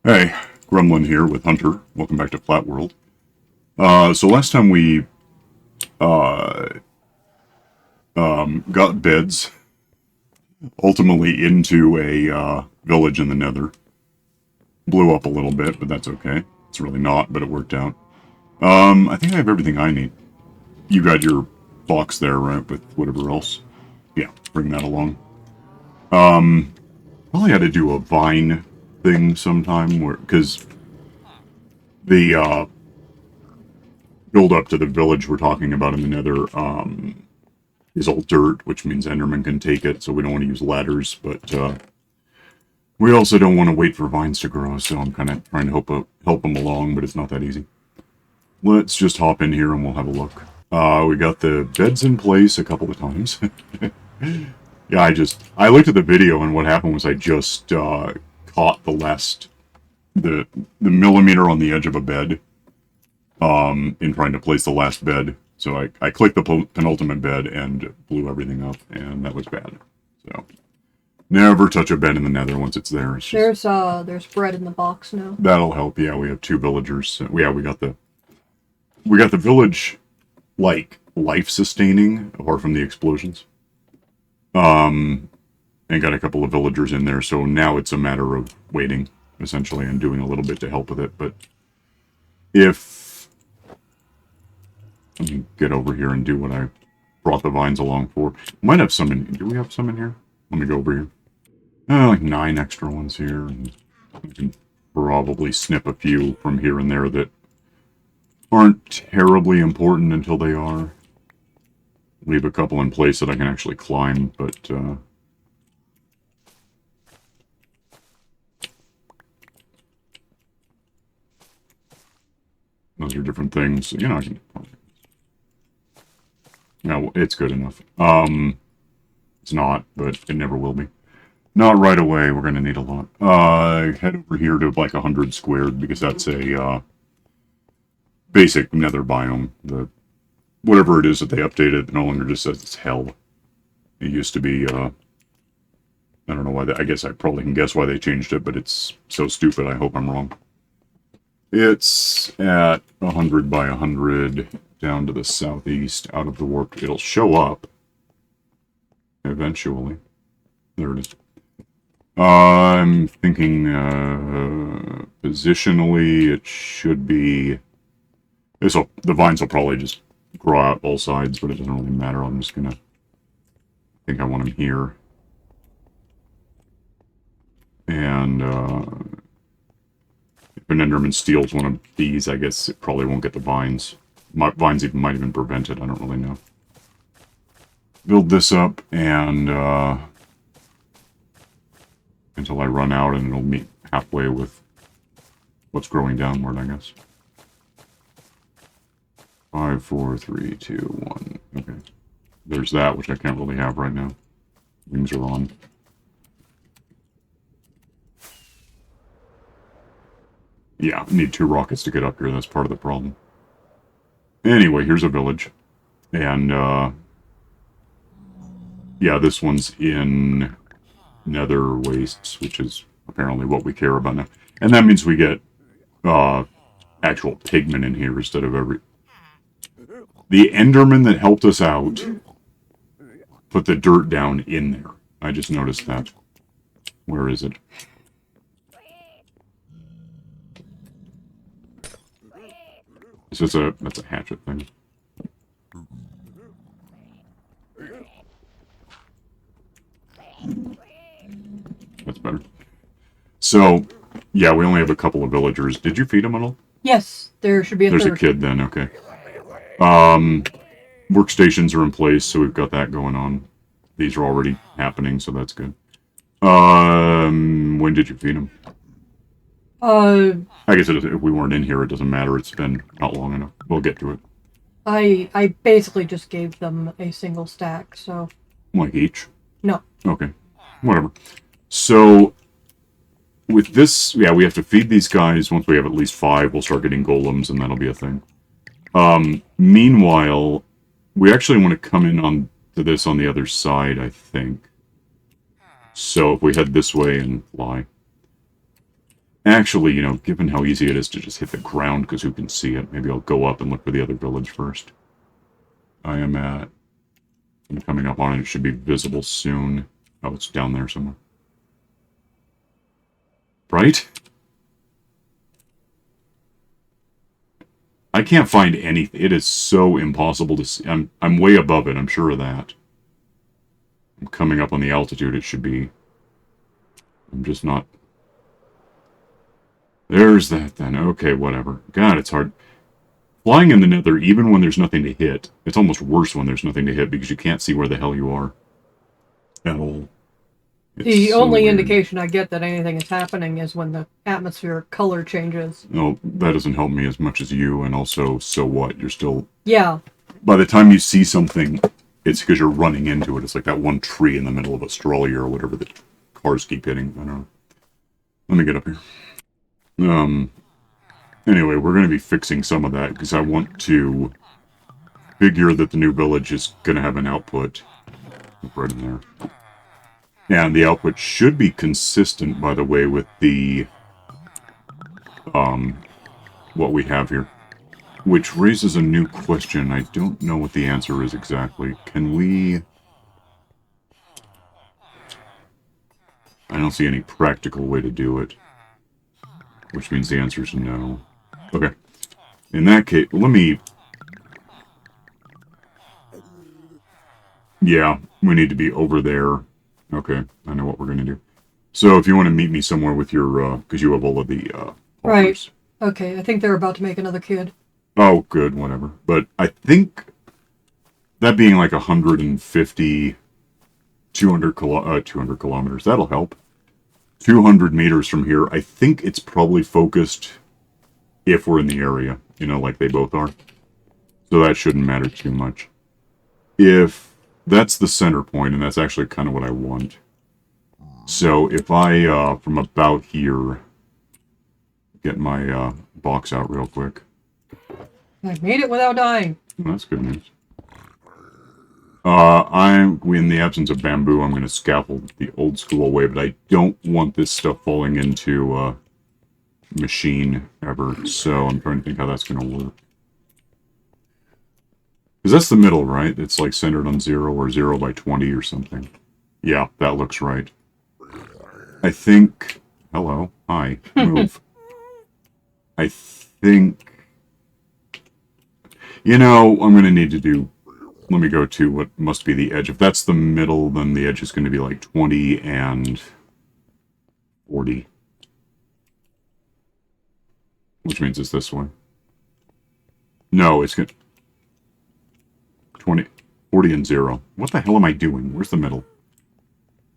Hey, Gremlin here with Hunter. Welcome back to FlatWorld. So last time we got beds ultimately into a village in the Nether. Blew up a little bit, but that's okay. It's really not, but it worked out. I think I have everything I need. You got your box there, right, with whatever else? Yeah, bring that along. Probably had to do a vine thing sometime, because the build up to the village we're talking about in the Nether is all dirt, which means Enderman can take it, so we don't want to use ladders, but we also don't want to wait for vines to grow, so I'm kind of trying to help them along, but it's not that easy. Let's just hop in here and we'll have a look. We got the beds in place a couple of times. Yeah, I looked at the video, and what happened was I just caught the millimeter on the edge of a bed in trying to place the last bed. So I clicked the penultimate bed and blew everything up, and that was bad. So never touch a bed in the Nether once it's there. It's just... There's bread in the box now. That'll help. Yeah, we have 2 villagers. Yeah, we got the village like life sustaining apart from the explosions. And got a couple of villagers in there, so now it's a matter of waiting, essentially, and doing a little bit to help with it. But if... Let me get over here and do what I brought the vines along for. Might have some in... Do we have some in here? Let me go over here. Like 9 extra ones here. And I can probably snip a few from here and there that aren't terribly important until they are. Leave a couple in place that I can actually climb, but those are different things. You know, I can... No, it's good enough. It's not, but it never will be. Not right away. We're going to need a lot. Head over here to like 100 squared, because that's a basic Nether biome. Whatever it is that they updated, it no longer just says it's hell. It used to be, I don't know why I guess I probably can guess why they changed it, but it's so stupid, I hope I'm wrong. It's at 100 by 100, down to the southeast, out of the warp. It'll show up, eventually. There it is. I'm thinking, positionally, it should be... The vines will probably just grow out both sides, but it doesn't really matter. I'm just gonna... I think I want them here. And, if an Enderman steals one of these, I guess it probably won't get the vines. Vines might even prevent it, I don't really know. Build this up, and, until I run out, and it'll meet halfway with what's growing downward, I guess. 5, 4, 3, 2, 1. Okay. There's that, which I can't really have right now. Wings are on. Yeah, I need 2 rockets to get up here. That's part of the problem. Anyway, here's a village. And, yeah, this one's in Nether Wastes, which is apparently what we care about now. And that means we get, actual pigmen in here instead of every... The Enderman that helped us out put the dirt down in there. I just noticed that. Where is it? That's a hatchet thing. That's better. So, yeah, we only have a couple of villagers. Did you feed them at all? Yes, there should be a There's third. A kid then, okay. Workstations are in place, so we've got that going on. These are already happening, so that's good. When did you feed them? I guess if we weren't in here, it doesn't matter. It's been not long enough. We'll get to it. I basically just gave them a single stack, so... Like each? No. Okay. Whatever. So, with this, yeah, we have to feed these guys. Once we have at least 5, we'll start getting golems, and that'll be a thing. Meanwhile, we actually want to come in on to this on the other side, I think. So if we head this way and fly. Actually, you know, given how easy it is to just hit the ground, because who can see it, maybe I'll go up and look for the other village first. I'm coming up on it. It should be visible soon. Oh, it's down there somewhere. Right? I can't find anything. It is so impossible to see. I'm way above it, I'm sure of that. I'm coming up on the altitude it should be. I'm just not... There's that then. Okay, whatever. God, it's hard. Flying in the Nether, even when there's nothing to hit, it's almost worse when there's nothing to hit because you can't see where the hell you are. At all. It's The so only weird. indication I get that anything is happening is when the atmospheric color changes. No, that doesn't help me as much as you, and also, so what? You're still... Yeah. By the time you see something, it's because you're running into it. It's like that one tree in the middle of Australia or whatever that cars keep hitting. I don't know. Let me get up here. Anyway, we're going to be fixing some of that because I want to figure that the new village is going to have an output right in there. And the output should be consistent, by the way, with the, what we have here. Which raises a new question. I don't know what the answer is exactly. Can we... I don't see any practical way to do it. Which means the answer is no. Okay. In that case, let me... Yeah, we need to be over there. Okay, I know what we're going to do. So if you want to meet me somewhere with your, because you have all of the, Right. offers. Okay, I think they're about to make another kid. Oh, good, whatever. But I think that being like 150, 200 kilometers, that'll help. 200 meters from here, I think it's probably focused if we're in the area, you know, like they both are. So that shouldn't matter too much. If that's the center point, and that's actually kind of what I want. So if I, from about here, get my box out real quick. I made it without dying. Well, that's good news. In the absence of bamboo, I'm going to scaffold the old school way, but I don't want this stuff falling into machine ever, so I'm trying to think how that's going to work. Because that's the middle, right? It's like centered on 0 or 0 by 20 or something. Yeah, that looks right. I think... Hello. Hi. Move. I think... You know, I'm going to need to do... Let me go to what must be the edge. If that's the middle, then the edge is going to be like 20 and 40. Which means it's this way. No, it's going to... 40 and 0. What the hell am I doing? Where's the middle?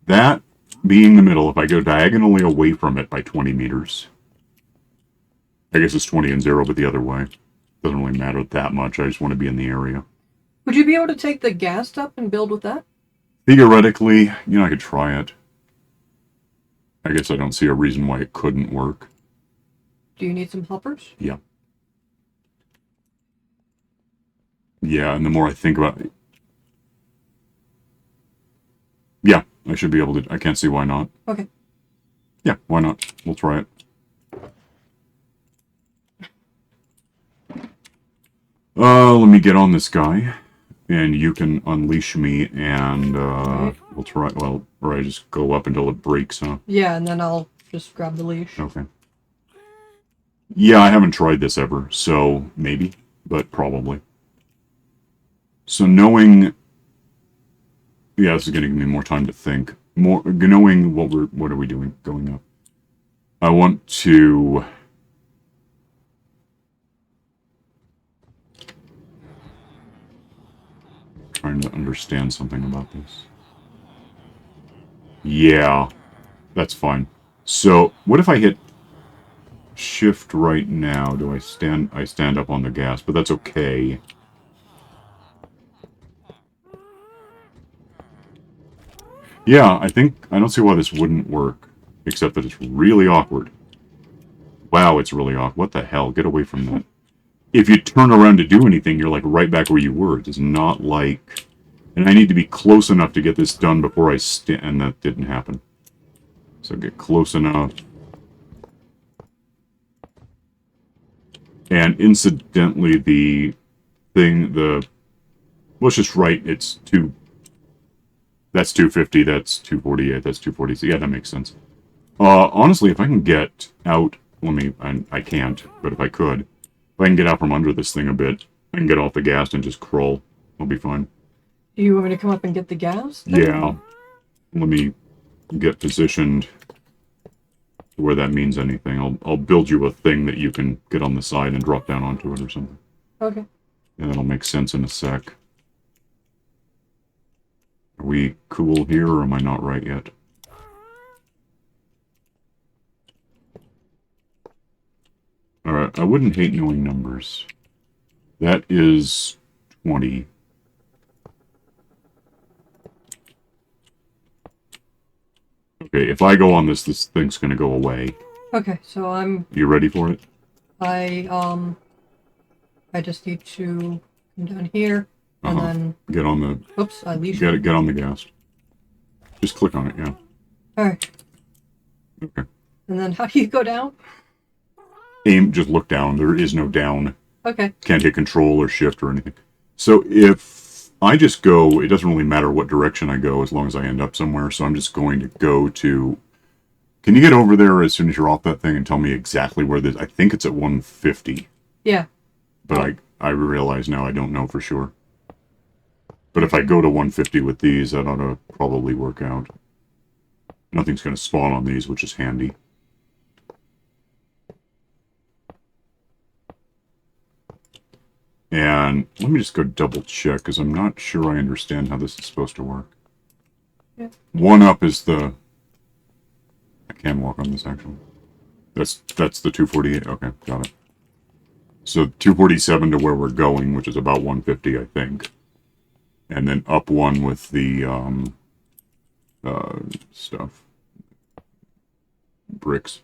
That being the middle, if I go diagonally away from it by 20 meters... I guess it's 20 and 0, but the other way. Doesn't really matter that much. I just want to be in the area. Would you be able to take the gas up and build with that? Theoretically, you know, I could try it. I guess I don't see a reason why it couldn't work. Do you need some helpers? Yeah. Yeah, and the more I think about it... Yeah, I should be able to... I can't see why not. Okay. Yeah, why not? We'll try it. Let me get on this guy. And you can unleash me, and Right. we'll try... Well, or I just go up until it breaks, huh? Yeah, and then I'll just grab the leash. Okay. Yeah, I haven't tried this ever, so maybe, but probably. So knowing... Yeah, this is going to give me more time to think. Knowing what are we doing going up. I want to... Trying to understand something about this. Yeah, that's fine. So, what if I hit shift right now? Do I stand up on the gas, but that's okay. Yeah, I don't see why this wouldn't work, except that it's really awkward. Wow, it's really awkward. What the hell? Get away from that. If you turn around to do anything, you're like right back where you were. It is not like... And I need to be close enough to get this done before I and that didn't happen. So get close enough. And incidentally, the thing, let's just write it's that's 250, that's 248, that's 240. Yeah, that makes sense. Honestly, if I can get out, I can't, but if I could, if I can get out from under this thing a bit, I can get off the gas and just crawl. I'll be fine. Do you want me to come up and get the gas? Yeah. Let me get positioned to where that means anything. I'll build you a thing that you can get on the side and drop down onto it or something. Okay. Yeah, that'll make sense in a sec. Are we cool here, or am I not right yet? Alright, I wouldn't hate knowing numbers. That is 20. Okay, if I go on this thing's gonna go away. Okay, so You ready for it? I just need to come down here and then get on the. Oops, I leashed. Get on the gas. Just click on it, yeah. Alright. Okay. And then how do you go down? Aim, just look down. There is no down. Okay. Can't hit control or shift or anything. So if I just go, it doesn't really matter what direction I go as long as I end up somewhere. So I'm just going to go to... Can you get over there as soon as you're off that thing and tell me exactly where this... I think it's at 150. Yeah. But I realize now I don't know for sure. But if I go to 150 with these, that ought to probably work out. Nothing's going to spawn on these, which is handy. And let me just go double check, because I'm not sure I understand how this is supposed to work. Yeah. 1 up is the... I can walk on this, actually. That's the 248. Okay, got it. So 247 to where we're going, which is about 150, I think. And then up 1 with the stuff. Bricks.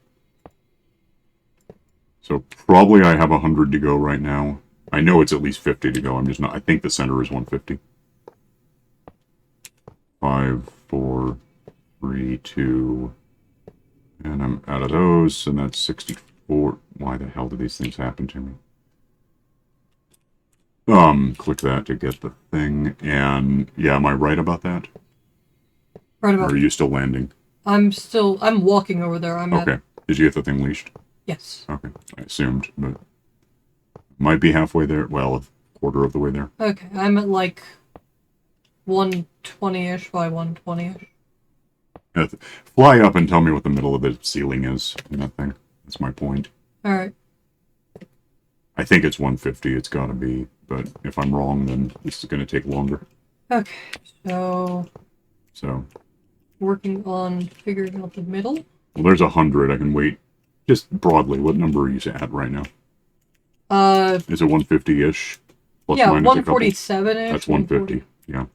So probably I have 100 to go right now. I know it's at least 50 to go. I'm just not... I think the center is 150. 5, 4, 3, 2... And I'm out of those, and that's 64. Why the hell do these things happen to me? Click that to get the thing, and... Yeah, am I right about that? Right about... Or are you still landing? I'm walking over there. Okay. Did you get the thing leashed? Yes. Okay. I assumed, but... Might be halfway there. Well, a quarter of the way there. Okay, I'm at like 120-ish by 120-ish. Fly up and tell me what the middle of the ceiling is in that thing. That's my point. Alright. I think it's 150. It's got to be. But if I'm wrong, then this is going to take longer. Okay, so... Working on figuring out the middle. Well, there's 100. I can wait. Just broadly, what number are you at right now? Is it 150-ish? Yeah, 147-ish. That's 150, yeah.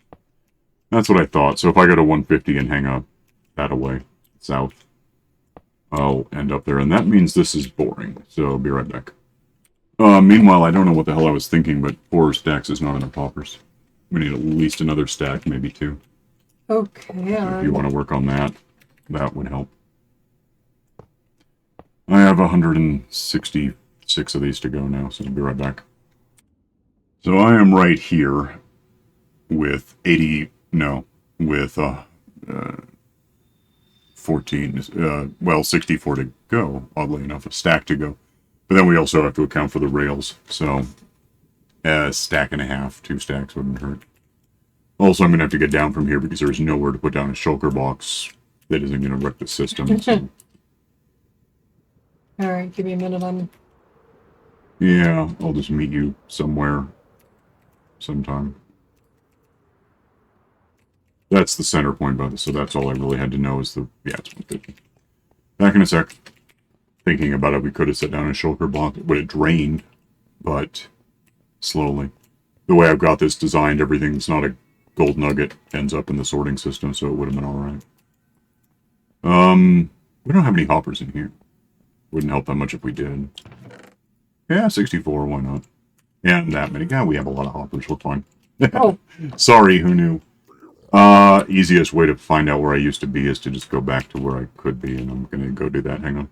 That's what I thought. So if I go to 150 and hang up that away, south, I'll end up there. And that means this is boring. So I'll be right back. Meanwhile, I don't know what the hell I was thinking, but 4 stacks is not enough hoppers. We need at least another stack, maybe 2. Okay, so if you want to work on that, that would help. I have 166 of these to go now, so I'll be right back. So I am right here with 64 to go, oddly enough, a stack to go. But then we also have to account for the rails, so a stack and a half, 2 stacks wouldn't hurt. Also, I'm going to have to get down from here because there's nowhere to put down a shulker box that isn't going to wreck the system. So. Alright, give me a minute, Yeah, I'll just meet you somewhere, sometime. That's the center point, by the so that's all I really had to know is the... Yeah, it's 150. Back in a sec. Thinking about it, we could have set down a shulker block. It would have drained, but slowly. The way I've got this designed, everything's not a gold nugget ends up in the sorting system, so it would have been alright. We don't have any hoppers in here. Wouldn't help that much if we did. Yeah, 64, why not? And that many. Yeah, we have a lot of hoppers, we're fine. Oh. Sorry, who knew? Easiest way to find out where I used to be is to just go back to where I could be, and I'm gonna go do that. Hang on.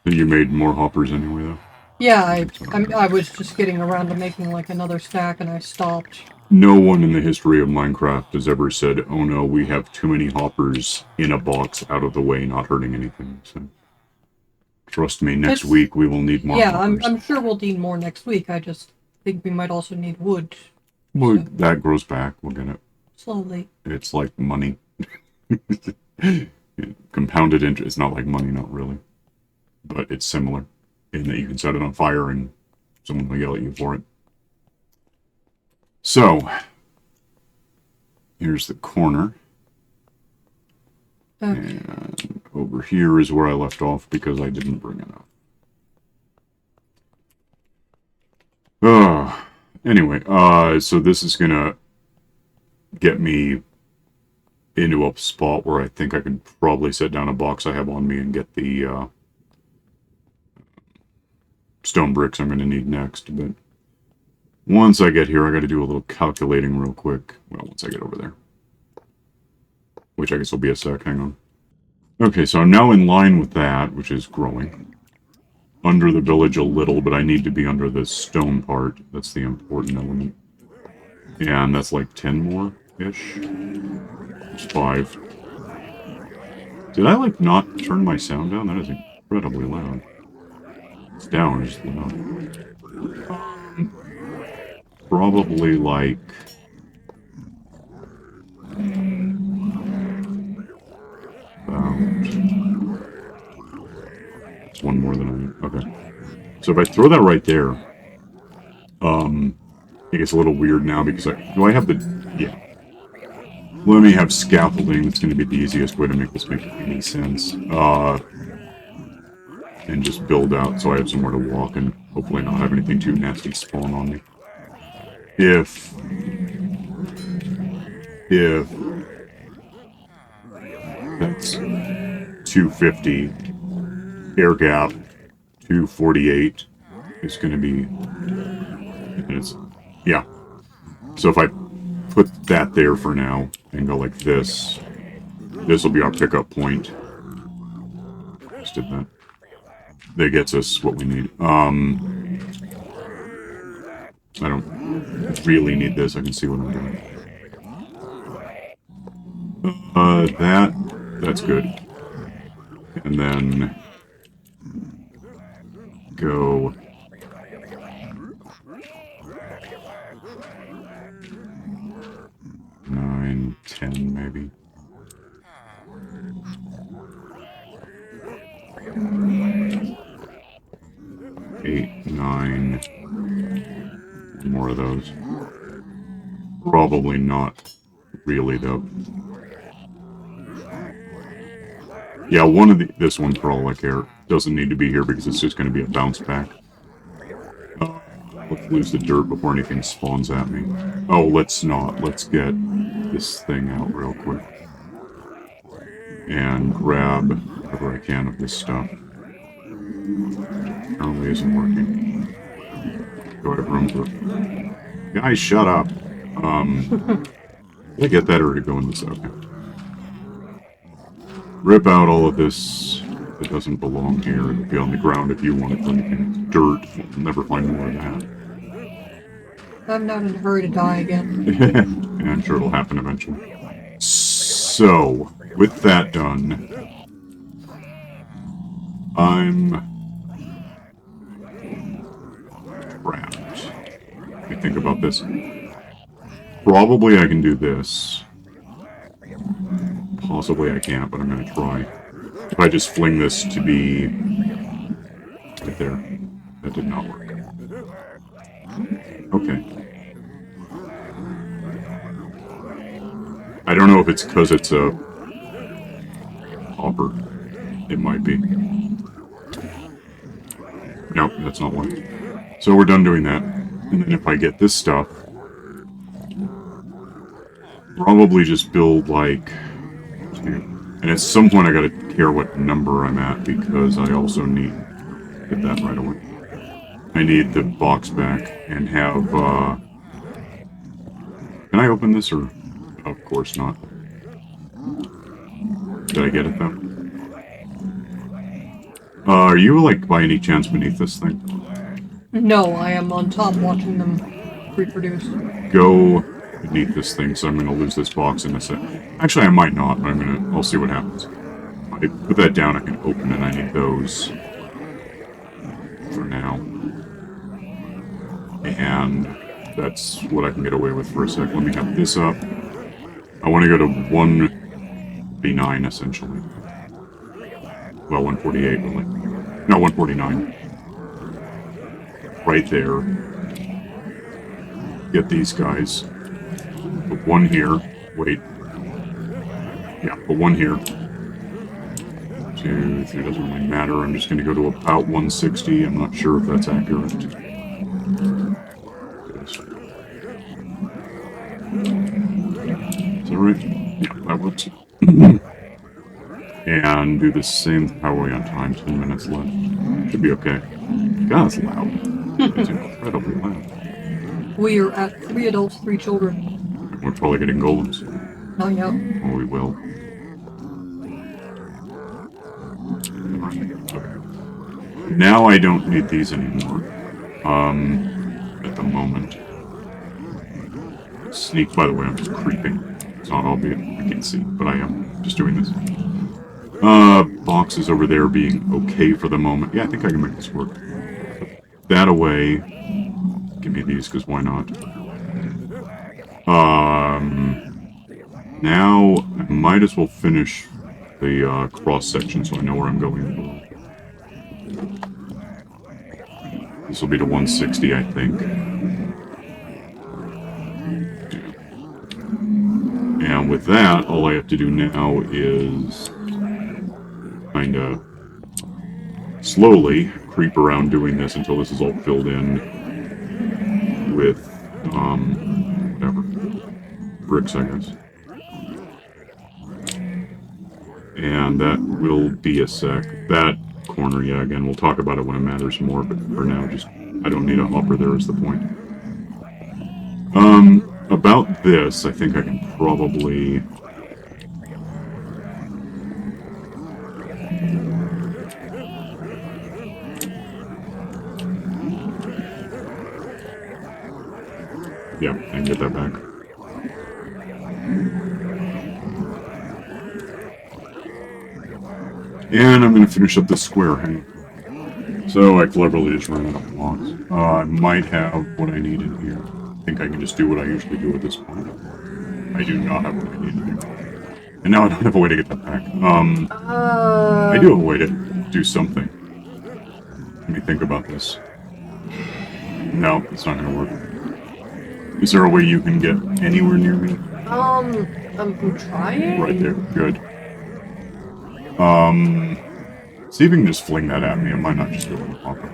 So you made more hoppers anyway, though? Yeah, I was just getting around to making like another stack and I stopped. No one in the history of Minecraft has ever said, oh no, we have too many hoppers in a box out of the way, not hurting anything. So, trust me, next week we will need more hoppers. I'm sure we'll need more next week. I just think we might also need wood. Well, So. that grows back. We'll get it. Slowly. It's like money. Compounded interest. It's not like money, not really. But it's similar in that you can set it on fire and someone will yell at you for it. So, here's the corner. Okay. And over here is where I left off because I didn't bring enough. Anyway, so this is gonna get me into a spot where I think I could probably set down a box I have on me and get the stone bricks I'm gonna need next. But once I get here, I gotta do a little calculating real quick. Well, once I get over there. Which I guess will be a sec, hang on. Okay, so I'm now in line with that, which is growing. Under the village a little, but I need to be under the stone part. That's the important element. And that's like 10 more-ish. It's 5. Did I, like, not turn my sound down? That is incredibly loud. It's down, it's loud. Probably, like... It's one more than I... Okay. So if I throw that right there... it gets a little weird now because do I have the... Yeah. Let me have scaffolding. That's going to be the easiest way to make this make any sense. And just build out so I have somewhere to walk and hopefully not have anything too nasty spawn on me. If that's 250, air gap 248 is going to be... Yeah. So if I put that there for now and go like this, this will be our pickup point. Just did that. That gets us what we need. I don't really need this. I can see what I'm doing. That's good. And then go... 9, 10, maybe. 8, 9. More of those. Probably not really, though. Yeah, one of this one for all I care doesn't need to be here because it's just going to be a bounce back. Let's lose the dirt before anything spawns at me. Oh, let's not. Let's get this thing out real quick. And grab whatever I can of this stuff. Apparently isn't working. Do I have room for... Guys, shut up. Did I get that or did it go in this? Okay. Rip out all of this that doesn't belong here. It'll be on the ground if you want it for anything. Dirt. We'll never find more of that. I'm not in a hurry to die again. Yeah, I'm sure it'll happen eventually. So, with that done, I'm trapped. Let me think about this. Probably I can do this. Possibly I can't, but I'm going to try. If I just fling this to be right there. That did not work. Okay. I don't know if it's because it's a hopper. It might be. Nope, that's not one. So we're done doing that. And then if I get this stuff, probably just build like 2. And at some point I gotta care what number I'm at because I also need to get that right away. I need the box back and have, can I open this or? Of course not. Did I get it though? Are you like by any chance beneath this thing? No, I am on top watching them reproduce. Go beneath this thing, so I'm going to lose this box in a sec. Actually, I might not, but I'll see what happens. I put that down, I can open it, I need those for now. And that's what I can get away with for a sec. Let me have this up. I want to go to 149, essentially. Well, 148, really. No, 149. Right there. Get these guys. Put one here. Wait. Yeah, put one here. 2, 3, doesn't really matter. I'm just going to go to about 160. I'm not sure if that's accurate. Is that right? Yeah, that works. And do the same. How are we on time? 10 minutes left. Should be okay. God, it's loud. It's incredibly loud. We are at 3 adults, 3 children. We're probably getting golems. Not yet. Oh, we will. Okay. Now I don't need these anymore. At the moment. Sneak, by the way, I'm just creeping. It's not albeit, I can't see, but I am just doing this. Boxes over there being okay for the moment. Yeah, I think I can make this work. Put that away. Give me these, because why not? Now, I might as well finish the cross-section so I know where I'm going. This will be to 160, I think. And with that, all I have to do now is kind of slowly creep around doing this until this is all filled in with, whatever, bricks, I guess. And that will be a sec. That corner, yeah, again, we'll talk about it when it matters more, but for now, just, I don't need a hopper there is the point. About this, I think I can probably... Yeah, I can get that back. And I'm going to finish up this square. So I cleverly just ran out of blocks. I might have what I need in here. I think I can just do what I usually do at this point. I do not have what I need to do. And now I don't have a way to get that back. I do have a way to do something. Let me think about this. No, it's not going to work. Is there a way you can get anywhere near me? I'm trying. Right there. Good. See if you can just fling that at me. It might not just go in the hopper.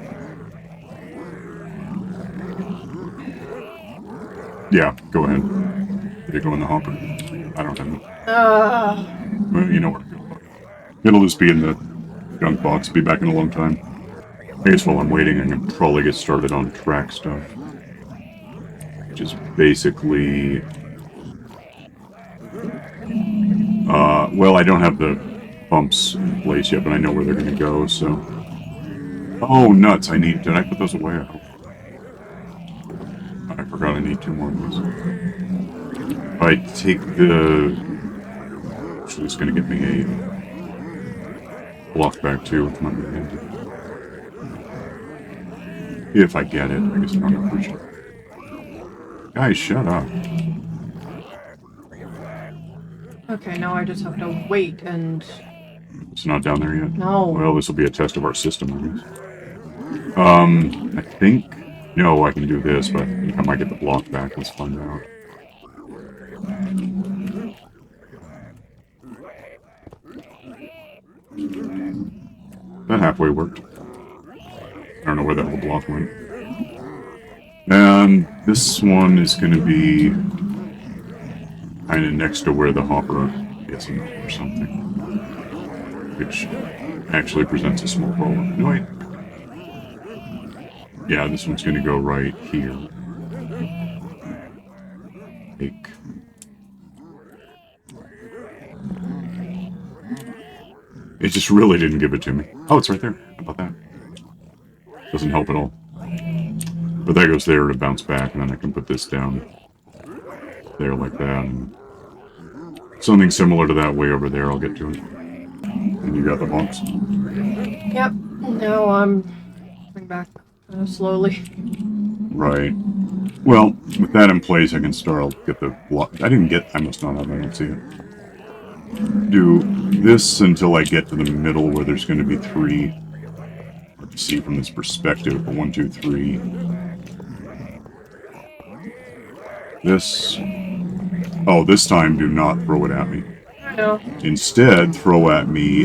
Yeah, go ahead. Did it go in the hopper? I don't have it. Well, you know where to go. It'll just be in the junk box. Be back in a long time. I guess while I'm waiting, I can probably get started on track stuff. Which is basically... well, I don't have the pumps in place yet, but I know where they're going to go, so... Oh, nuts! Did I put those away? I forgot I need 2 more of these. If I take the... Actually, it's going to get me a block back too, which might be handy. If I get it, I guess I'm not appreciate it. Guys, shut up. Okay, now I just have to wait and... It's not down there yet? No. Well, this will be a test of our system, I guess. I think... No, I can do this, but I think I might get the block back. Let's find out. That halfway worked. I don't know where that little block went. And this one is going to be kind of next to where the hopper is or something. Which actually presents a small problem. No, wait. Yeah, this one's going to go right here. Take. It just really didn't give it to me. Oh, it's right there. How about that? Doesn't help at all. But that goes there to bounce back, and then I can put this down there like that. And something similar to that way over there, I'll get to it. And you got the box? Yep. Now I'm coming back slowly. Right. Well, with that in place, I can start. I'll get the block. I must not have. I don't see it. Do this until I get to the middle where there's going to be 3. Hard to see from this perspective, but 1, 2, 3. This. Oh, this time do not throw it at me. No. Instead, throw at me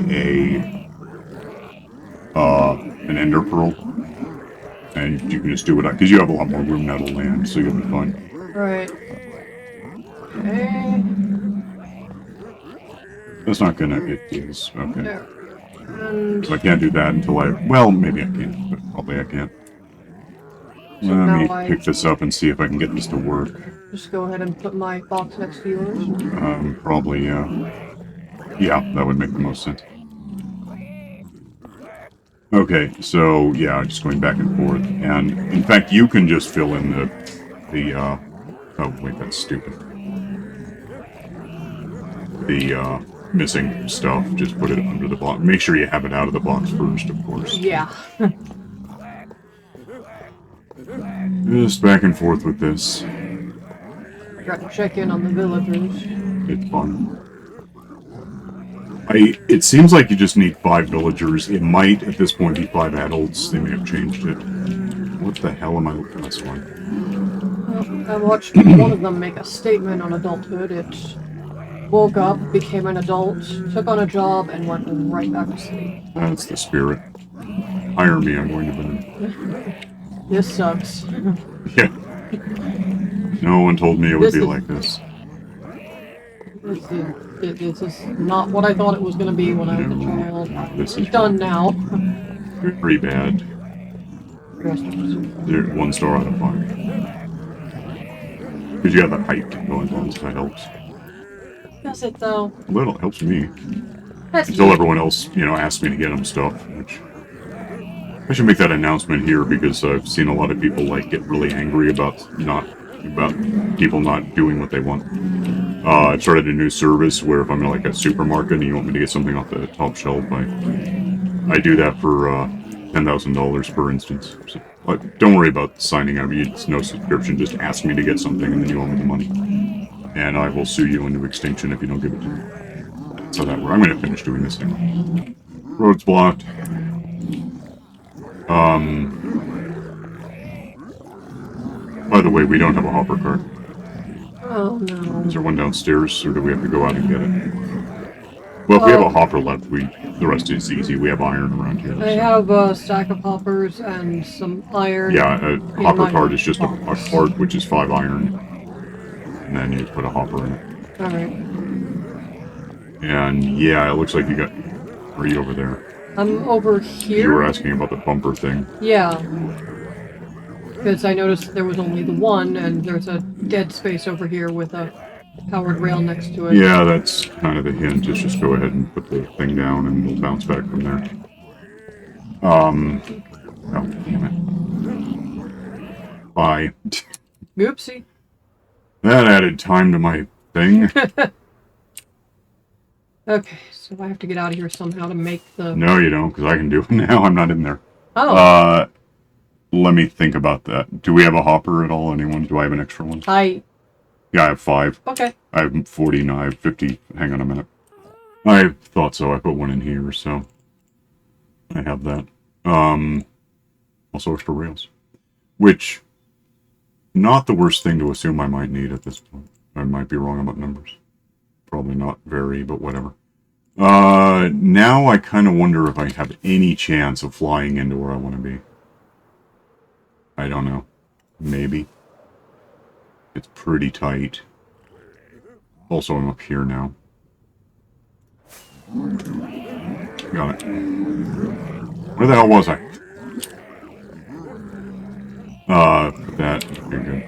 an ender pearl. And you can just do it, because you have a lot more room now to land, so you'll be fine. Right. Okay. That's not gonna, it is, okay. There. And So I can't do that until well, maybe I can, but probably I can't. so Let me now pick this up and see if I can get this to work. just go ahead and put my box next to yours. Probably, yeah, that would make the most sense. Okay, so, yeah, just going back and forth. And, in fact, you can just fill in oh, wait, that's stupid. The, missing stuff, just put it under the box. Make sure you have it out of the box first, of course. Yeah. Just back and forth with this. I got to check in on the villagers. It's fun. It seems like you just need 5 villagers. It might, at this point, be 5 adults. They may have changed it. What the hell am I looking at this one? Well, I watched one of them make a statement on adulthood. It woke up, became an adult, took on a job, and went right back to sleep. That's the spirit. Hire me, I'm going to burn. This sucks. Yeah. No one told me it would be like this. This is not what I thought it was going to be when I was a child. This is It's done now. very bad. 1 star out of 5. Because you got the height going on, so that helps. Does it though? Well, it helps me. That's Until everyone else, asks me to get them stuff, which... I should make that announcement here, because I've seen a lot of people, get really angry about people not doing what they want. I've started a new service where if I'm in, a supermarket and you want me to get something off the top shelf, I do that for, $10,000 per instance. So, don't worry about signing up. It's no subscription. Just ask me to get something and then you owe me the money. And I will sue you into extinction if you don't give it to me. That's how that works. I'm going to finish doing this thing. Road's blocked. By the way, we don't have a hopper cart. Oh no. Is there one downstairs, or do we have to go out and get it? Well, if we have a hopper left, the rest is easy. We have iron around here. I have a stack of hoppers and some iron. Yeah, a hopper cart is just a cart, which is 5 iron. And then you put a hopper in it. Alright. And yeah, it looks like you got... Are you over there? I'm over here. You were asking about the bumper thing. Yeah. Because I noticed there was only the one, and there's a dead space over here with a powered rail next to it. Yeah, that's kind of the hint, is just go ahead and put the thing down and we'll bounce back from there. Oh, damn it. Bye. Oopsie. That added time to my thing. Okay, so I have to get out of here somehow to make the... No, you don't, because I can do it now. I'm not in there. Oh. Let me think about that. Do we have a hopper at all, anyone? Do I have an extra one? Yeah, I have 5. Okay. I have 40 now. I have 50. Hang on a minute. I thought so. I put one in here, so I have that. Also extra rails. Which, not the worst thing to assume I might need at this point. I might be wrong about numbers. Probably not very, but whatever. Now I kind of wonder if I have any chance of flying into where I want to be. I don't know. Maybe. It's pretty tight. Also, I'm up here now. Got it. Where the hell was I? Put that. Okay, good.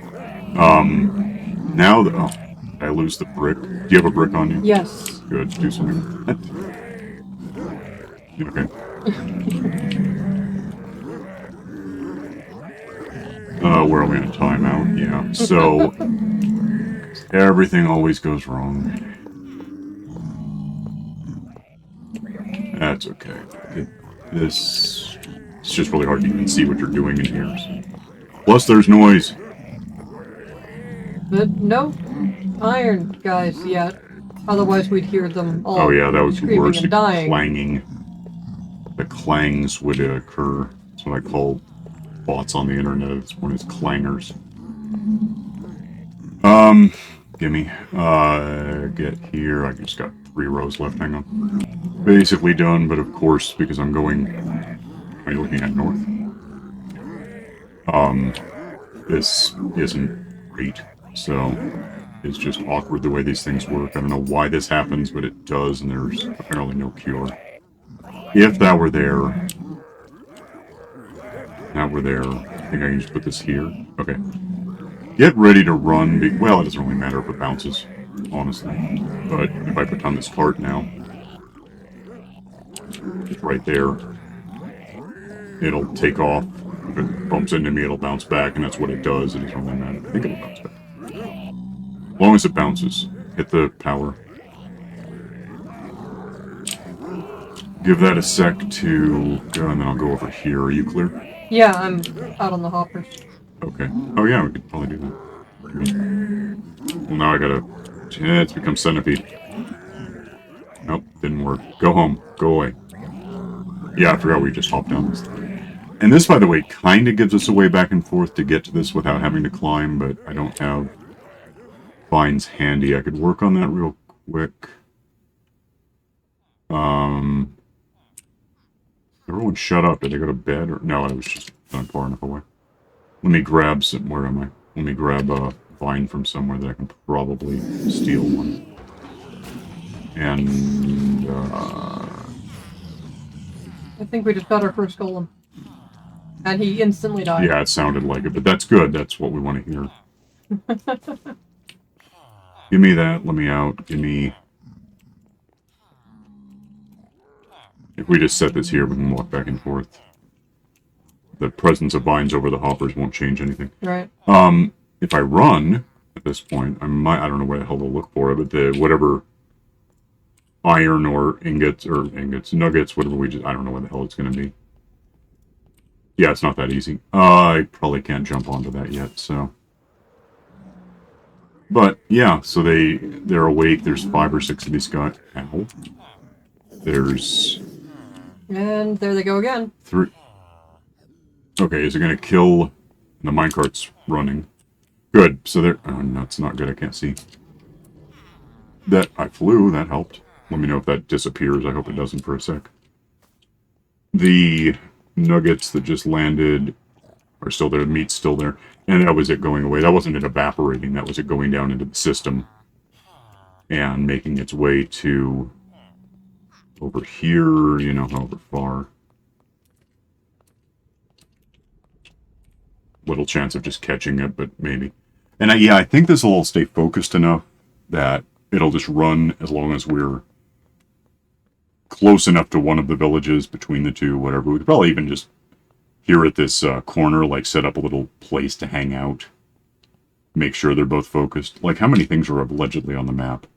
Now that... Oh, did I lose the brick? Do you have a brick on you? Yes. Good. Do something. Okay. Where are we on timeout? Yeah. So everything always goes wrong. That's okay. This... It's just really hard to even see what you're doing in here. So. Plus, there's noise. But no iron guys yet. Otherwise, we'd hear them all Oh yeah, that was the screaming worst. and dying. Clanging. The clangs would occur. That's what I call bots on the internet at this point, is clangers. Gimme. Get here. I just got 3 rows left. Hang on. Basically done, but of course, because I'm going... Are you looking at north? This isn't great. So, it's just awkward the way these things work. I don't know why this happens, but it does, and there's apparently no cure. If that were there... I think I can just put this here. Okay. Get ready to run. Well, it doesn't really matter if it bounces, honestly. But if I put down this cart now, it's right there. It'll take off. If it bumps into me, it'll bounce back, and that's what it does. It doesn't really matter. I think it'll bounce back. As long as it bounces. Hit the power. Give that a sec to go, and then I'll go over here. Are you clear? Yeah, I'm out on the hoppers. Okay. Oh yeah, we could probably do that. Well, now I gotta... it's become centipede. Nope, didn't work. Go home. Go away. Yeah, I forgot we just hopped down this thing. And this, by the way, kind of gives us a way back and forth to get to this without having to climb, but I don't have vines handy. I could work on that real quick. Everyone shut up. Did they go to bed? Or no, I was just not far enough away. Let me grab some... Where am I? Let me grab a vine from somewhere that I can probably steal one. And, I think we just got our first golem. And he instantly died. yeah, it sounded like it, but that's good. That's what we want to hear. Give me that. Let me out. Give me... If we just set this here, we can walk back and forth. The presence of vines over the hoppers won't change anything. Right. If I run, at this point, I don't know where the hell to look for it, but the whatever iron or nuggets, whatever I don't know what the hell it's going to be. Yeah, it's not that easy. I probably can't jump onto that yet, so. But, yeah, so they're awake. There's 5 or 6 of these guys. Ow. There's... And there they go again. 3. Okay, is it going to kill... The minecart's running. Good, so they're... Oh, no, it's not good. I can't see. That... I flew. That helped. Let me know if that disappears. I hope it doesn't for a sec. The nuggets that just landed are still there. The meat's still there. And that was it going away. That wasn't it evaporating. That was it going down into the system. And making its way to... over here, you know, however far. Little chance of just catching it, but maybe. And I think this will all stay focused enough that it'll just run as long as we're close enough to one of the villages between the two, whatever. We could probably even just here at this corner, like set up a little place to hang out. Make sure they're both focused. Like, how many things are allegedly on the map?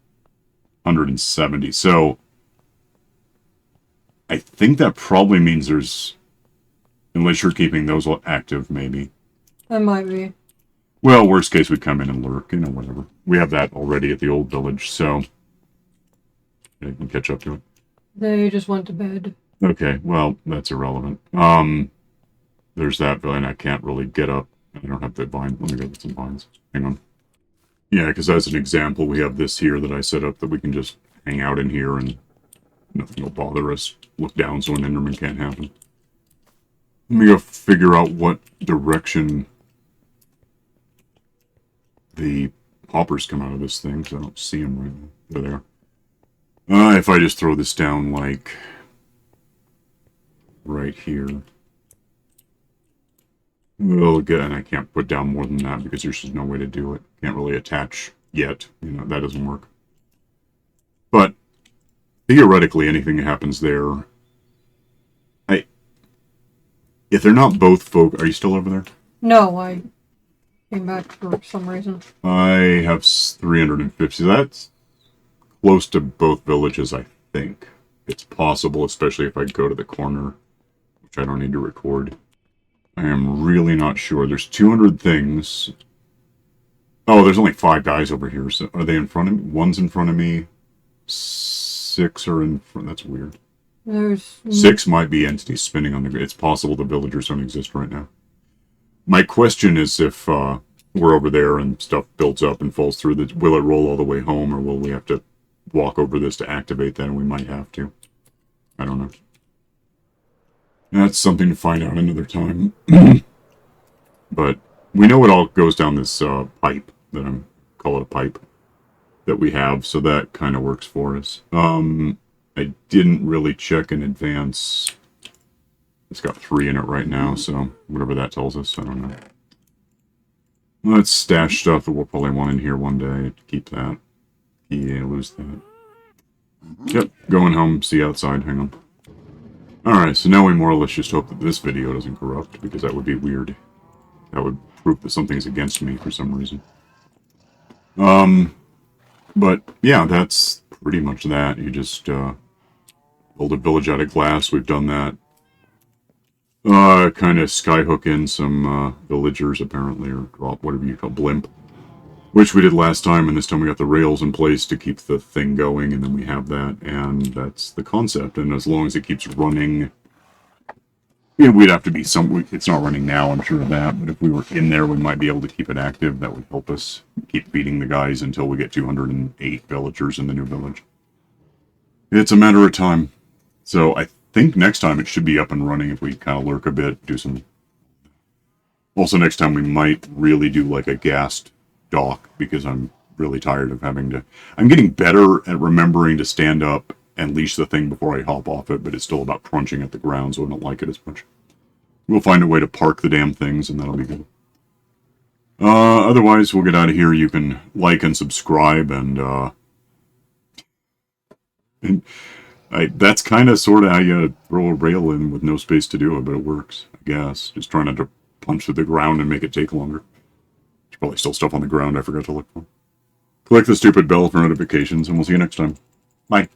170. So, I think that probably means there's... Unless you're keeping those active, maybe. That might be. Well, worst case, we'd come in and lurk, you know, whatever. We have that already at the old village, so... I can catch up to it. They just went to bed. Okay, well, that's irrelevant. There's that vine. I can't really get up. I don't have the vine. Let me go get some vines. Hang on. Yeah, because as an example, we have this here that I set up that we can just hang out in here and nothing will bother us. Look down so an Enderman can't happen. Let me go figure out what direction the hoppers come out of this thing, because I don't see them right now. They're there. If I just throw this down, like, right here. Well, again, I can't put down more than that, because there's just no way to do it. Can't really attach yet. You know, that doesn't work. But, theoretically, anything that happens there... If they're not both folk... Are you still over there? No, I came back for some reason. I have 350. That's close to both villages, I think. It's possible, especially if I go to the corner, which I don't need to record. I am really not sure. There's 200 things. Oh, there's only 5 guys over here. So are they in front of me? One's in front of me. 6 are in front. That's weird. There's 6 might be entities spinning on the grid. It's possible the villagers don't exist right now. My question is if we're over there and stuff builds up and falls through, will it roll all the way home, or will we have to walk over this to activate that? And we might have to. I don't know. That's something to find out another time. But we know it all goes down this pipe that I'm call it a pipe that we have, so that kind of works for us. I didn't really check in advance. It's got 3 in it right now, so whatever that tells us, I don't know. Let's stash stuff that we'll probably want in here one day. Keep that. Yeah, lose that. Yep, going home, see you outside, hang on. Alright, so now we more or less just hope that this video doesn't corrupt, because that would be weird. That would prove that something's against me for some reason. But yeah, that's pretty much that. You just build a village out of glass. We've done that. Kind of skyhook in some villagers, apparently, or drop, whatever you call blimp. Which we did last time, and this time we got the rails in place to keep the thing going, and then we have that, and that's the concept. And as long as it keeps running, we'd have to be it's not running now, I'm sure of that, but if we were in there, we might be able to keep it active. That would help us keep feeding the guys until we get 208 villagers in the new village. It's a matter of time. So I think next time it should be up and running if we kind of lurk a bit, do some... Also next time we might really do like a gassed dock, because I'm really tired of having to... I'm getting better at remembering to stand up and leash the thing before I hop off it, but it's still about crunching at the ground, so I don't like it as much. We'll find a way to park the damn things, and that'll be good. Otherwise, we'll get out of here. You can like and subscribe, and that's kind of sort of how you throw a rail in with no space to do it, but it works, I guess. Just trying not to punch through the ground and make it take longer. There's probably still stuff on the ground I forgot to look for. Click the stupid bell for notifications, and we'll see you next time. Bye.